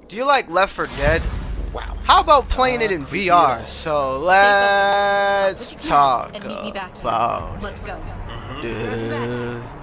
Do you like Left 4 Dead? Wow. How about playing it Not in creepy at VR? all. So Stay focused. I'll push let's a plan talk and meet me back here. about Let's go. Roger that. this.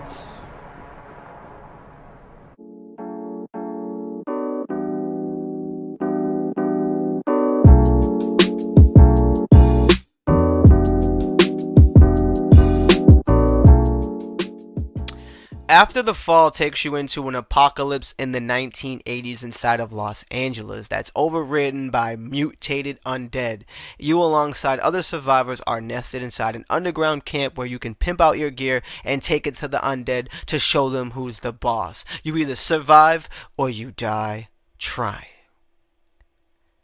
After the Fall takes you into an apocalypse in the 1980s inside of Los Angeles that's overridden by mutated undead. You, alongside other survivors, are nested inside an underground camp where you can pimp out your gear and take it to the undead to show them who's the boss. You either survive or you die trying.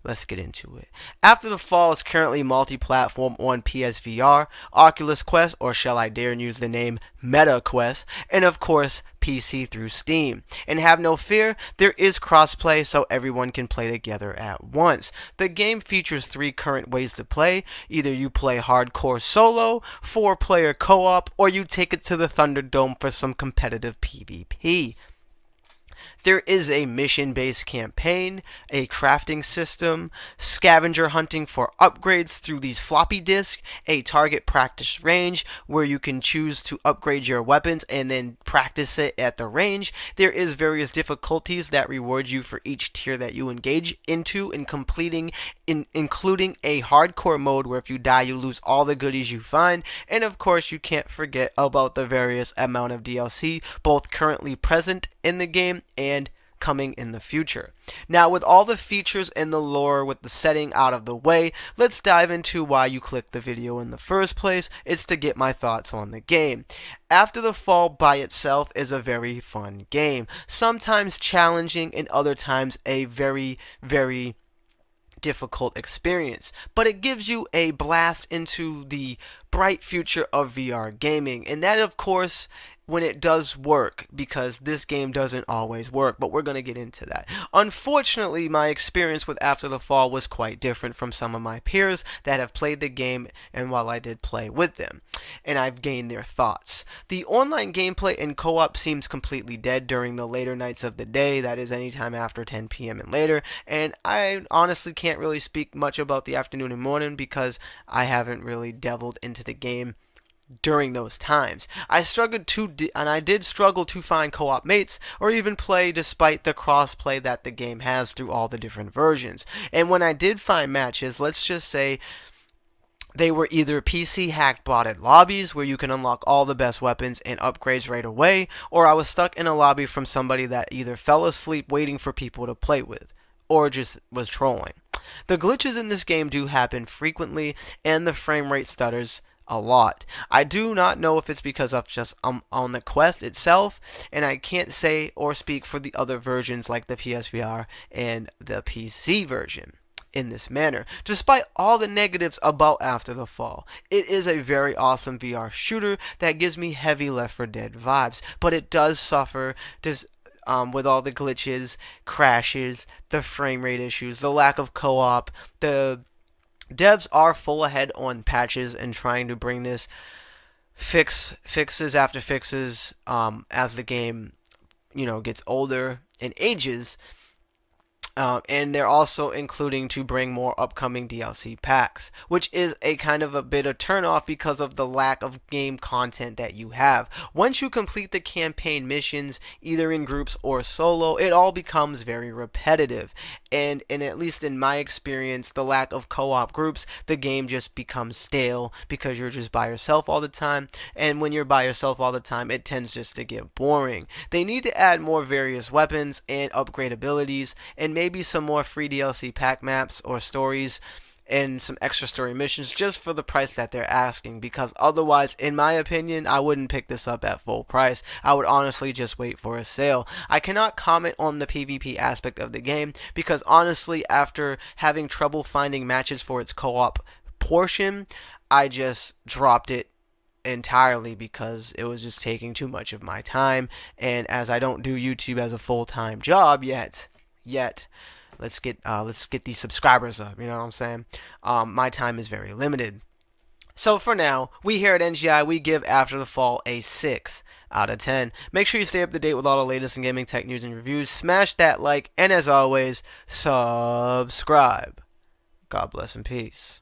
Let's get into it. After the Fall is currently multi-platform on PSVR, Oculus Quest, or shall I dare use the name Meta Quest, and of course PC through Steam. And have no fear, there is crossplay so everyone can play together at once. The game features 3 current ways to play. Either you play hardcore solo, 4-player co-op, or you take it to the Thunderdome for some competitive PvP. There is a mission-based campaign, a crafting system, scavenger hunting for upgrades through these floppy disks, a target practice range where you can choose to upgrade your weapons and then practice it at the range. There is various difficulties that reward you for each tier that you engage into in completing, including a hardcore mode where if you die you lose all the goodies you find, and of course you can't forget about the various amount of DLC both currently present in the game and coming in the future. Now, with all the features and the lore with the setting out of the way, let's dive into why you clicked the video in the first place. It's to get my thoughts on the game. After the Fall by itself is a very fun game, sometimes challenging and other times a very difficult experience, but it gives you a blast into the bright future of VR gaming, and that of course when it does work, because this game doesn't always work, but we're going to get into that. Unfortunately, my experience with After the Fall was quite different from some of my peers that have played the game, and while I did play with them, and I've gained their thoughts. The online gameplay and co-op seems completely dead during the later nights of the day, that is anytime after 10 p.m. and later, and I honestly can't really speak much about the afternoon and morning because I haven't really delved into the game during those times. I did struggle to find co-op mates or even play despite the cross-play that the game has through all the different versions. And when I did find matches, let's just say they were either PC hacked botted lobbies where you can unlock all the best weapons and upgrades right away, or I was stuck in a lobby from somebody that either fell asleep waiting for people to play with, or just was trolling. The glitches in this game do happen frequently, and the frame rate stutters a lot. I do not know if it's because of just on the Quest itself, and I can't say or speak for the other versions like the PSVR and the PC version in this manner. Despite all the negatives about After the Fall, it is a very awesome VR shooter that gives me heavy Left 4 Dead vibes, but it does suffer with all the glitches, crashes, the frame rate issues, the lack of co-op. The devs are full ahead on patches and trying to bring this fixes after fixes as the game gets older and ages, and they're also including to bring more upcoming DLC packs, which is a kind of a bit of turnoff because of the lack of game content that you have. Once you complete the campaign missions, either in groups or solo, it all becomes very repetitive. And at least in my experience, the lack of co-op groups, the game just becomes stale because you're just by yourself all the time. And when you're by yourself all the time, it tends just to get boring. They need to add more various weapons and upgrade abilities, and maybe some more free DLC pack maps or stories and some extra story missions just for the price that they're asking, because otherwise, in my opinion, I wouldn't pick this up at full price. I would honestly just wait for a sale. I cannot comment on the PvP aspect of the game because honestly, after having trouble finding matches for its co-op portion, I just dropped it entirely because it was just taking too much of my time, and as I don't do YouTube as a full-time job yet, let's get these subscribers up, you know what I'm saying? My time is very limited. So for now, we here at NGI, we give After the Fall a 6 out of 10. Make sure you stay up to date with all the latest in gaming tech news and reviews. Smash that like, and as always, subscribe. God bless and peace.